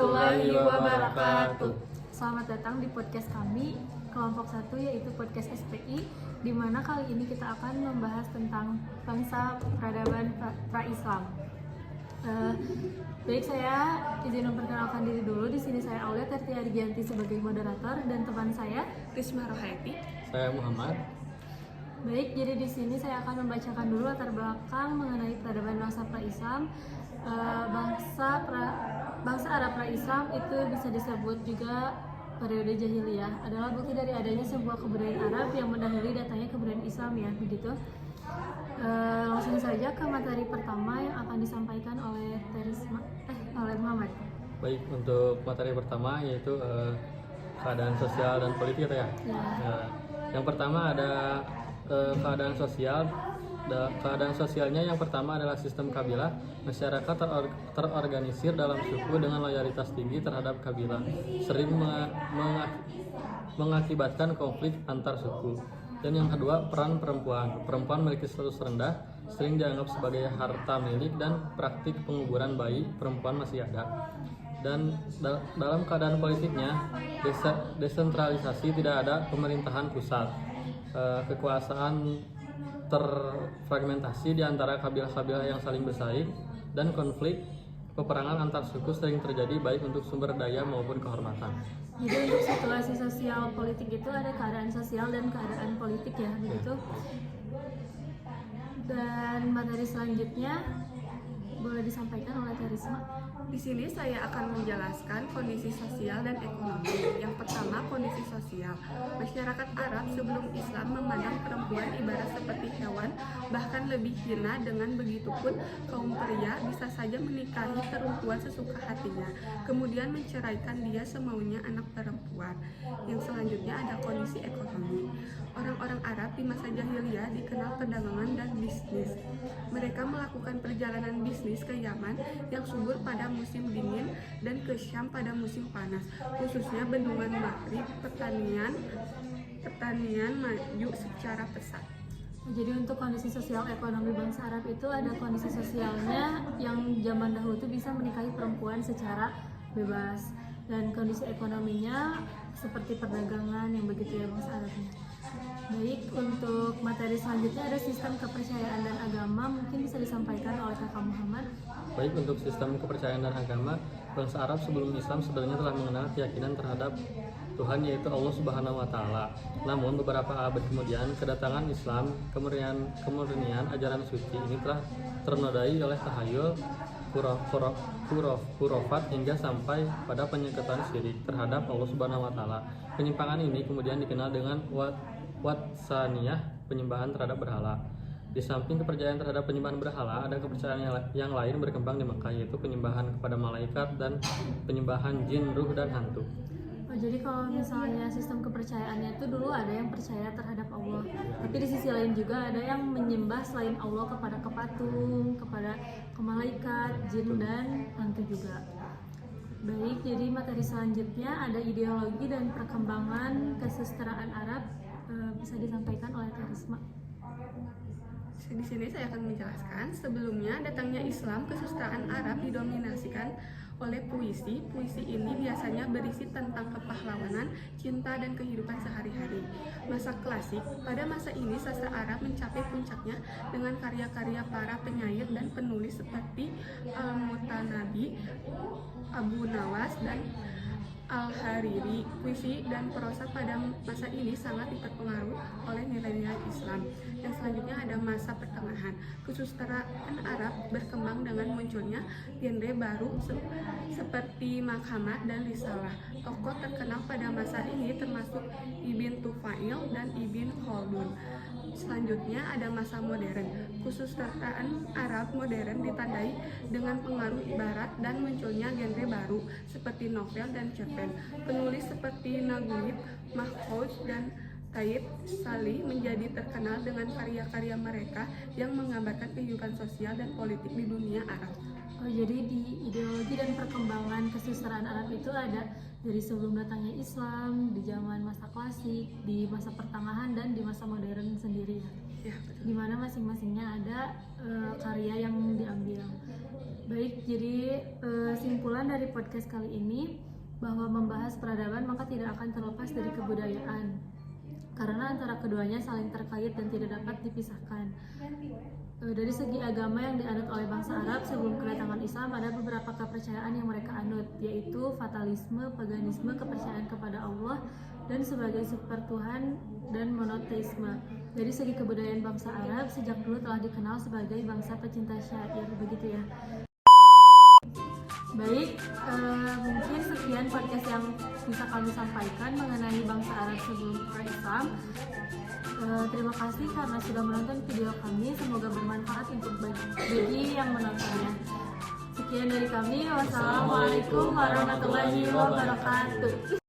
warahmatullahi wabarakatuh. Selamat datang di podcast kami, kelompok 1 yaitu podcast SPI, di mana kali ini kita akan membahas tentang bangsa peradaban pra-Islam. Baik, saya izin memperkenalkan diri dulu. Di sini saya Aulia Tertia Argianti sebagai moderator dan teman saya Risma Rohaiti. Saya Muhammad. Baik, jadi di sini saya akan membacakan dulu latar belakang mengenai peradaban bangsa pra-Islam. Bangsa Arab pra-Islam itu bisa disebut juga periode jahiliyah, adalah bukti dari adanya sebuah kebudayaan Arab yang mendahului datangnya kebudayaan Islam, ya begitu. Langsung saja ke materi pertama yang akan disampaikan oleh Muhammad. Baik, untuk materi pertama yaitu keadaan sosial dan politik ya. Yang pertama ada keadaan sosial. Keadaan sosialnya yang pertama adalah sistem kabilah. Masyarakat terorganisir dalam suku dengan loyalitas tinggi terhadap kabilah, sering mengakibatkan konflik antar suku. Dan yang kedua, peran perempuan. Perempuan memiliki status rendah, sering dianggap sebagai harta milik, dan praktik penguburan bayi perempuan masih ada. Dan dalam keadaan politiknya, desentralisasi, tidak ada pemerintahan pusat. Kekuasaan terfragmentasi di antara kabilah-kabilah yang saling bersaing, dan konflik peperangan antar suku sering terjadi baik untuk sumber daya maupun kehormatan. Jadi untuk situasi sosial politik itu ada keadaan sosial dan keadaan politik, ya begitu. Dan materi selanjutnya boleh disampaikan oleh Risma. Di sini saya akan menjelaskan kondisi sosial dan ekonomi. Yang pertama, kondisi sosial. Masyarakat Arab sebelum Islam memandang perempuan ibarat seperti hewan, bahkan lebih hina. Dengan begitu pun kaum pria bisa saja menikahi perempuan sesuka hatinya, kemudian menceraikan dia semaunya anak perempuan. Yang selanjutnya ada kondisi ekonomi. Orang-orang Arab di masa jahiliyah dikenal perdagangan dan bisnis. Mereka melakukan perjalanan bisnis ke Yaman yang subur pada musim dingin dan ke Syam pada musim panas, khususnya bendungan Maghrib. Pertanian maju secara pesat. Jadi untuk kondisi sosial ekonomi bangsa Arab itu ada kondisi sosialnya yang zaman dahulu itu bisa menikahi perempuan secara bebas, dan kondisi ekonominya seperti perdagangan yang begitu, ya bangsa Arabnya. Baik, untuk materi selanjutnya ada sistem kepercayaan dan agama, mungkin bisa disampaikan oleh Kakak Muhammad. Baik, untuk sistem kepercayaan dan agama, bangsa Arab sebelum Islam sebenarnya telah mengenal keyakinan terhadap Tuhan, yaitu Allah Subhanahu wa Ta'ala. Namun beberapa abad kemudian, kedatangan Islam, kemurnian ajaran suci ini telah ternodai oleh tahayul, khurafat hingga sampai pada penyekatan syirik terhadap Allah Subhanahu wa Ta'ala. Penyimpangan ini kemudian dikenal dengan watsaniyah, penyembahan terhadap berhala. Di samping kepercayaan terhadap penyembahan berhala, ada kepercayaan yang lain berkembang di Mekah, yaitu penyembahan kepada malaikat dan penyembahan jin, ruh, dan hantu. Jadi kalau misalnya sistem kepercayaannya itu dulu ada yang percaya terhadap Allah, tapi di sisi lain juga ada yang menyembah selain Allah kepada kepatung, kepada malaikat, jin, dan hantu juga. Baik, jadi materi selanjutnya ada ideologi dan perkembangan kesusastraan Arab, bisa disampaikan oleh Risma. Di sini saya akan menjelaskan. Sebelumnya datangnya Islam, kesusastraan Arab didominasikan oleh puisi. Puisi ini biasanya berisi tentang kepahlawanan, cinta, dan kehidupan sehari-hari. Masa klasik, pada masa ini sastra Arab mencapai puncaknya dengan karya-karya para penyair dan penulis seperti Al-Mutanabi, Abu Nawas, dan Al-Hariri. Puisi dan prosa pada masa ini sangat dipengaruhi oleh nilai-nilai Islam. Yang selanjutnya ada masa pertengahan. Kesusastraan Arab berkembang dengan munculnya genre baru seperti Makhamat dan Risalah. Tokoh terkenal pada masa ini termasuk Ibn Tufail dan Ibn Khaldun. Selanjutnya ada masa modern. Kesusastraan Arab modern ditandai dengan pengaruh barat dan munculnya genre baru seperti novel dan cerpen. Penulis seperti Naguib Mahfouz dan Taib Salih menjadi terkenal dengan karya-karya mereka yang menggambarkan kehidupan sosial dan politik di dunia Arab. Jadi di ideologi dan perkembangan kesusastraan Arab itu ada dari sebelum datangnya Islam, di zaman masa klasik, di masa pertengahan, dan di masa modern sendiri, ya. Ya, betul. Di mana masing-masingnya ada karya yang diambil. Baik, jadi simpulan dari podcast kali ini bahwa membahas peradaban maka tidak akan terlepas dari kebudayaan, karena antara keduanya saling terkait dan tidak dapat dipisahkan. Dari segi agama yang dianut oleh bangsa Arab sebelum kedatangan Islam, ada beberapa kepercayaan yang mereka anut, yaitu fatalisme, paganisme, kepercayaan kepada Allah dan sebagai super Tuhan, dan monoteisme. Dari segi kebudayaan bangsa Arab sejak dulu telah dikenal sebagai bangsa pecinta syair, begitu ya. Baik, mungkin sekian podcast yang bisa kami sampaikan mengenai bangsa Arab sebelum Islam. Terima kasih karena sudah menonton video kami. Semoga bermanfaat untuk bagi yang menontonnya. Sekian dari kami. Wassalamualaikum warahmatullahi wabarakatuh.